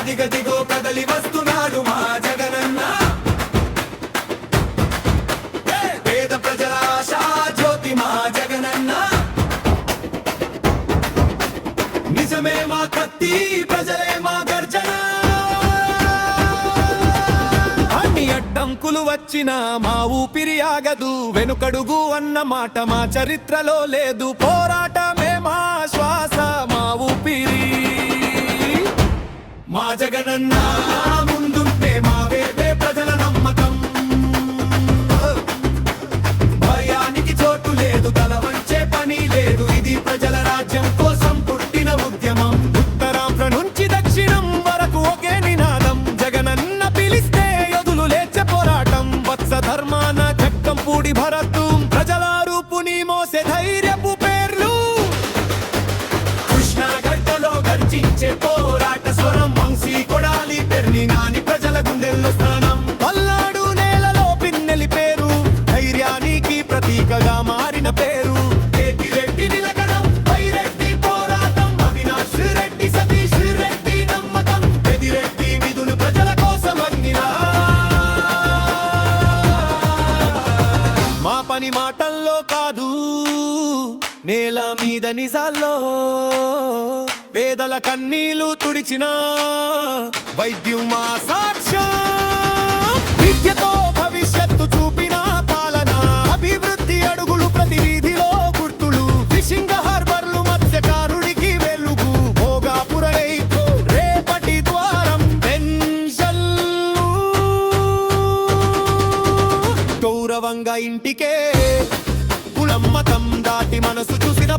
అదిగదిగో కదలి వస్తున్నాడు మా జగనన్న. పేద ప్రజల ఆశా జ్యోతి మా జగనన్న. నిజమే మా కత్తి, ప్రజలే మా గర్జన. అన్ని అడ్డంకులు వచ్చినా మా ఊపిరి ఆగదు, వెనుకడుగు అన్న మాట మా చరిత్రలో లేదు. పోరాటమే మా శ్వాస, మా ఊపిరి. మా జగనన్న ముందుంటే మా వేవే ప్రజల నమ్మకం. భయానికి చోటు లేదు, తల వంచే పని లేదు. ఇది ప్రజల రాజ్యం కోసం పుట్టిన ఉద్యమం. ఉత్తరాంధ్ర నుంచి దక్షిణం వరకు ఒకే నినాదం. జగనన్న పిలిస్తే ఎదులు లేచే పోరాటం. వత్స ధర్మాన చక్కం పూడి భరతు, ప్రజల రూపుని మోసే ధైర్యపు పేర్లు. కృష్ణా గడ్డలో గర్జించే పోరాట స్వరం. వంశీ కొడాలి పెర్ని నాని ప్రజల గుండెల్లో స్థానం. పల్నాడు నేలలో పిన్నెలి పేరు, ధైర్యానికి ప్రతీకగా మారిన పేరు. రెడ్డి నిలకడం, వైరెడ్డి పోరాటం. అవినాష్ రెడ్డి, సతీష్ రెడ్డి నమ్మకం. పెదిరెడ్డి విధులు ప్రజల కోసం అగ్నిలా. మా పని మాటల్లో కాదు, నేల మీద నిజాల్లో. పేదల కన్నీళ్లు తుడిచిన వైద్యం మా సాక్ష్యం. విద్యతో భవిష్యత్తు చూపిన పాలన, అభివృద్ధి అడుగులు ప్రతి వీధిలో గుర్తులు. ఫిషింగ్ హార్బర్లు మత్స్యకారుడికి వెలుగు. భోగాపుర రైతు రేపటి ద్వారం. పెన్షన్లు గౌరవంగా ఇంటికే. కులం మతం దాటి మనసు చూసిన